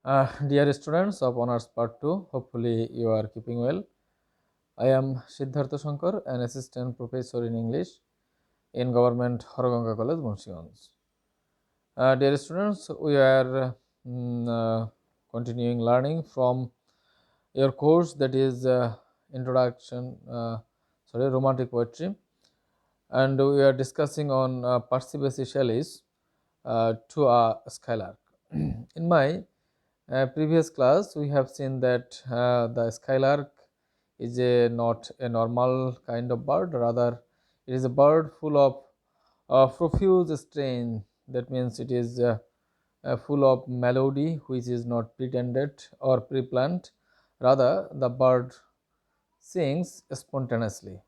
Dear students of Honors Part 2, hopefully you are keeping well. I am Siddhartha Shankar, an assistant professor in English in Government Horoganga College, Munshiganj. Dear students, we are continuing learning from your course, that is Romantic Poetry, and we are discussing on Percy Shelley's To a Skylark. In my previous class, we have seen that the skylark is not a normal kind of bird, rather it is a bird full of profuse strain. That means it is full of melody which is not pretended or pre-planned. Rather, the bird sings spontaneously,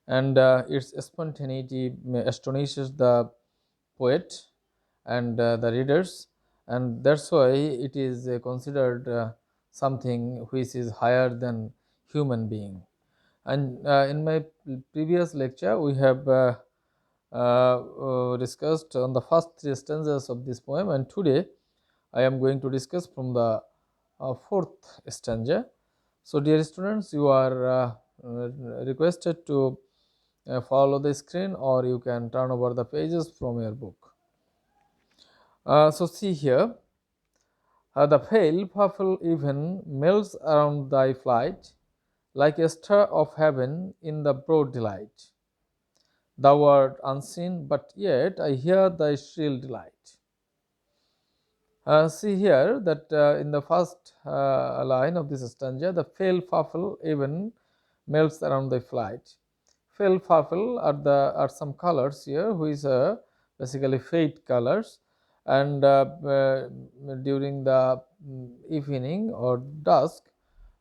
and its spontaneity astonishes the poet and the readers, and that's why it is considered something which is higher than human being. And in my previous lecture we have discussed on the first three stanzas of this poem, and today I am going to discuss from the fourth stanza. So dear students, you are requested to follow the screen, or you can turn over the pages from your book. So see here, the pale purple even melts around thy flight, like a star of heaven in the broad delight. Thou art unseen, but yet I hear thy shrill delight. See here that in the first line of this stanza, the pale purple even melts around thy flight. Pale purple are some colors here which are basically fade colors, and during the evening or dusk,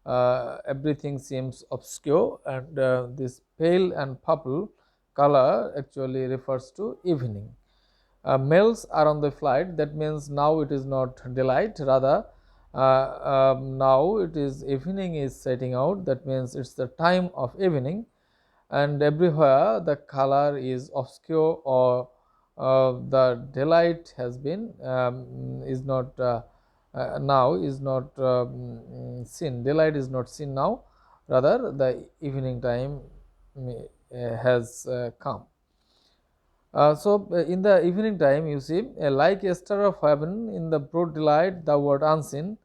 everything seems obscure, and this pale and purple color actually refers to evening. Males are on the flight, that means now it is not daylight, rather now it is evening is setting out, that means it's the time of evening, and everywhere the color is obscure, or the daylight has been is not now is not seen, daylight is not seen now, rather the evening time has come. In the evening time, you see, like a star of heaven in the broad delight, thou art unseen,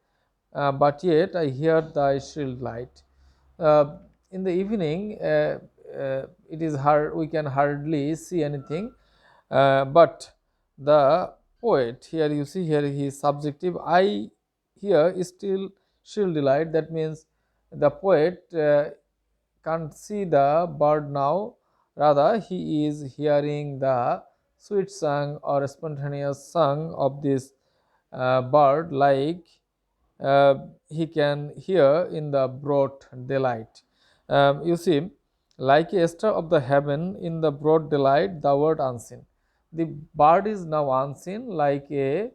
but yet I hear thy shrill light. In the evening, it is hard, we can hardly see anything, but the poet, here you see, here he is subjective, I here is still shrill delight, that means the poet can't see the bird now, rather he is hearing the sweet song or spontaneous song of this bird, like he can hear in the broad daylight. You see, like a star of the heaven in the broad daylight, thou art unseen. The bird is now unseen, like a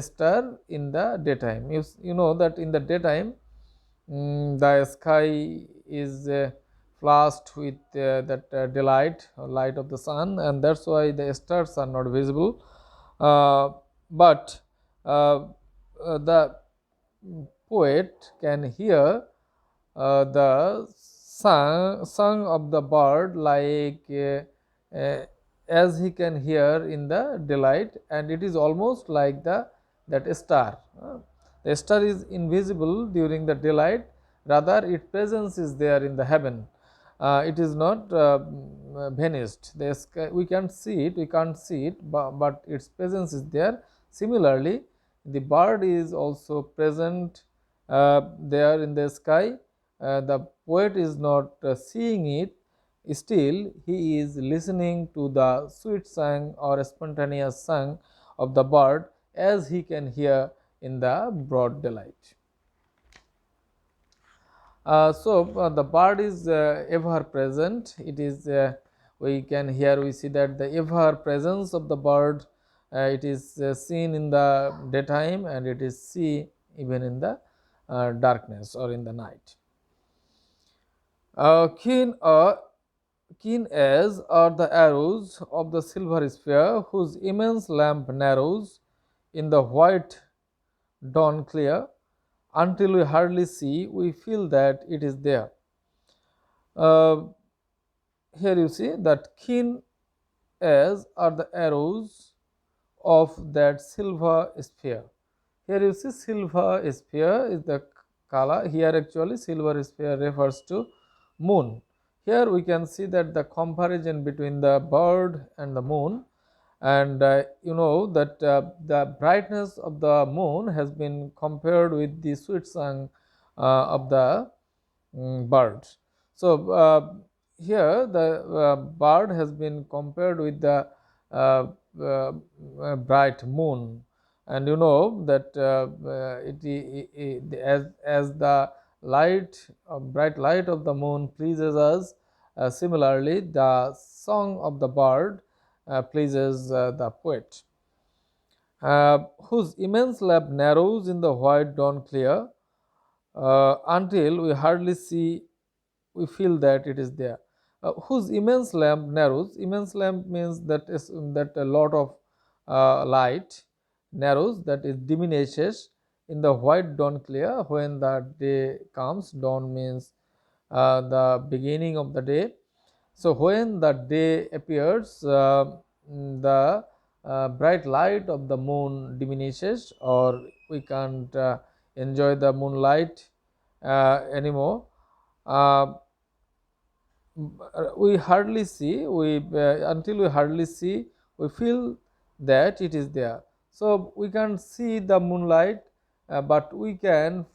star in the daytime. You know that in the daytime, the sky is flashed with that daylight or light of the sun, and that's why the stars are not visible. But the poet can hear the song of the bird, like as he can hear in the daylight, and it is almost like that star. The star is invisible during the daylight, rather its presence is there in the heaven. It is not vanished. The sky, we can't see it, but its presence is there. Similarly, the bird is also present there in the sky. The poet is not seeing it, still he is listening to the sweet song or spontaneous song of the bird, as he can hear in the broad daylight. The bird is ever present. It is we can here we see that the ever presence of the bird, it is seen in the daytime, and it is seen even in the darkness or in the night. Keen as are the arrows of the silver sphere, whose immense lamp narrows in the white dawn clear. until we hardly see, we feel that it is there. Uh, Here you see that keen as are the arrows of that silver sphere. Here you see silver sphere is the color. Here actually silver sphere refers to moon. Here we can see that the comparison between the bird and the moon, and you know that the brightness of the moon has been compared with the sweet song of the bird. So here the bird has been compared with the uh, uh, bright moon, and you know that as the light bright light of the moon pleases us, similarly the song of the bird pleases the poet, whose immense lap narrows in the white dawn clear, until we hardly see, we feel that it is there. Whose immense lamp narrows. Immense lamp means that is that a lot of light narrows, that is diminishes in the white dawn clear when the day comes. Dawn means the beginning of the day. So when the day appears, the bright light of the moon diminishes, or we can't enjoy the moonlight anymore. Uh, we hardly see, we until we hardly see, we feel that it is there. So we can see the moonlight, but we can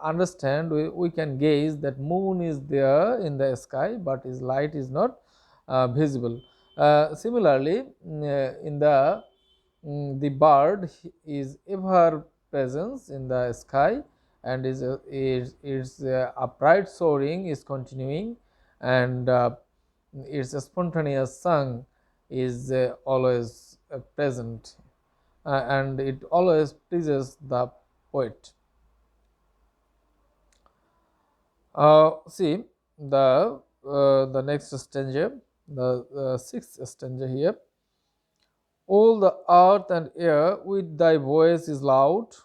understand, we can gaze that moon is there in the sky, but his light is not visible. Similarly, in the bird is ever presence in the sky, and its upright soaring is continuing, and its spontaneous song is always present, and it always pleases the poet. See the next stanza, the sixth stanza here. All the earth and air with thy voice is loud,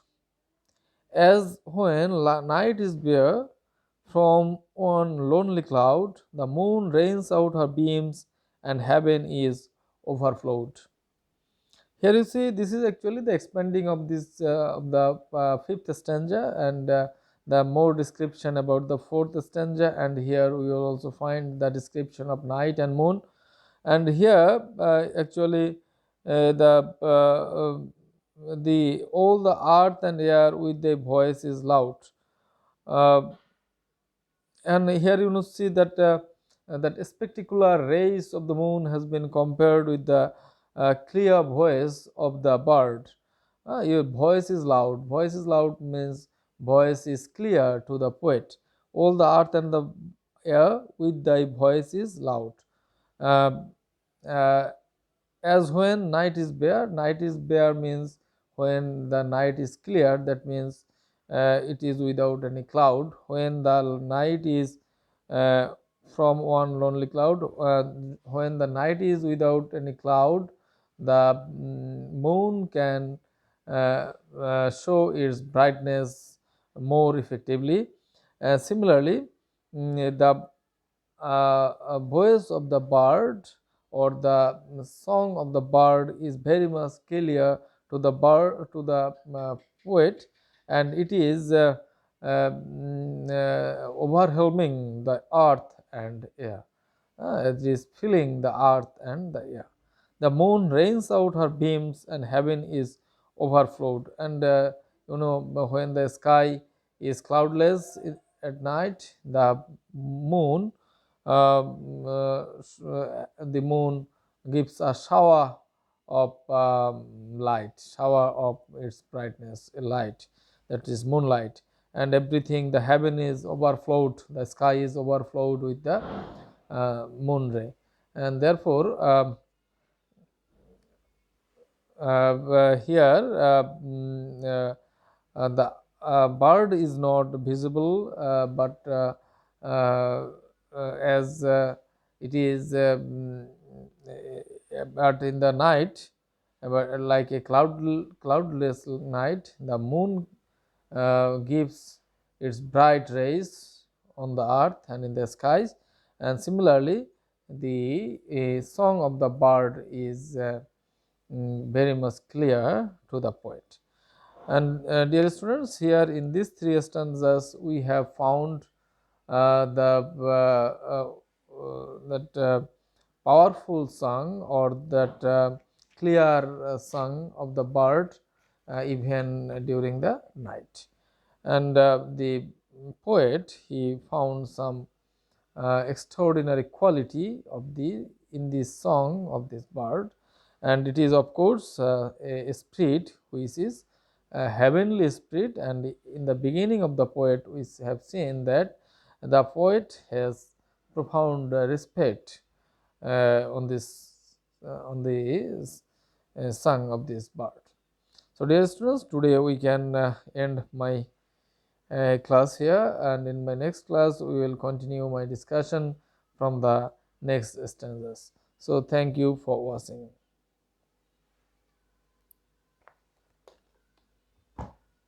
as when night is bare. From one lonely cloud, the moon rains out her beams, and heaven is overflowed. Here you see, this is actually the expanding of this of the fifth stanza, and the more description about the fourth stanza. And here we will also find the description of night and moon. And here actually the all the earth and air with their voice is loud. Uh, and here you know see that that spectacular rays of the moon has been compared with the clear voice of the bird. Your voice is loud. Voice is loud means voice is clear to the poet. All the earth and the air with thy voice is loud. Uh, uh, as when night is bare. Night is bare means when the night is clear, that means it is without any cloud. When the night is uh, from one lonely cloud, when the night is without any cloud, the moon can show its brightness more effectively. Similarly, the voice of the bird, or the song of the bird, is very much clear to the bird, to the poet, and it is overwhelming the earth and air. It is filling the earth and the air. The moon rains out her beams, and heaven is overflowed. And you know, when the sky is cloudless at night, the moon gives a shower of shower of its brightness, light, that is moonlight, and everything, the heaven is overflowed, the sky is overflowed with the moon ray, and therefore here the bird is not visible, but as it is but in the night, like a cloudless night, the moon gives its bright rays on the earth and in the skies, and similarly the song of the bird is very much clear to the poet. And dear students, here in these three stanzas we have found that powerful song, or that clear song of the bird even during the night. And the poet, he found some extraordinary quality of the in this song of this bird, and it is of course a spirit which is a heavenly spirit. And in the beginning of the poet we have seen that the poet has profound respect on this on the song of this bird. So dear students, today we can end my class here, and in my next class we will continue my discussion from the next stanzas. So thank you for watching.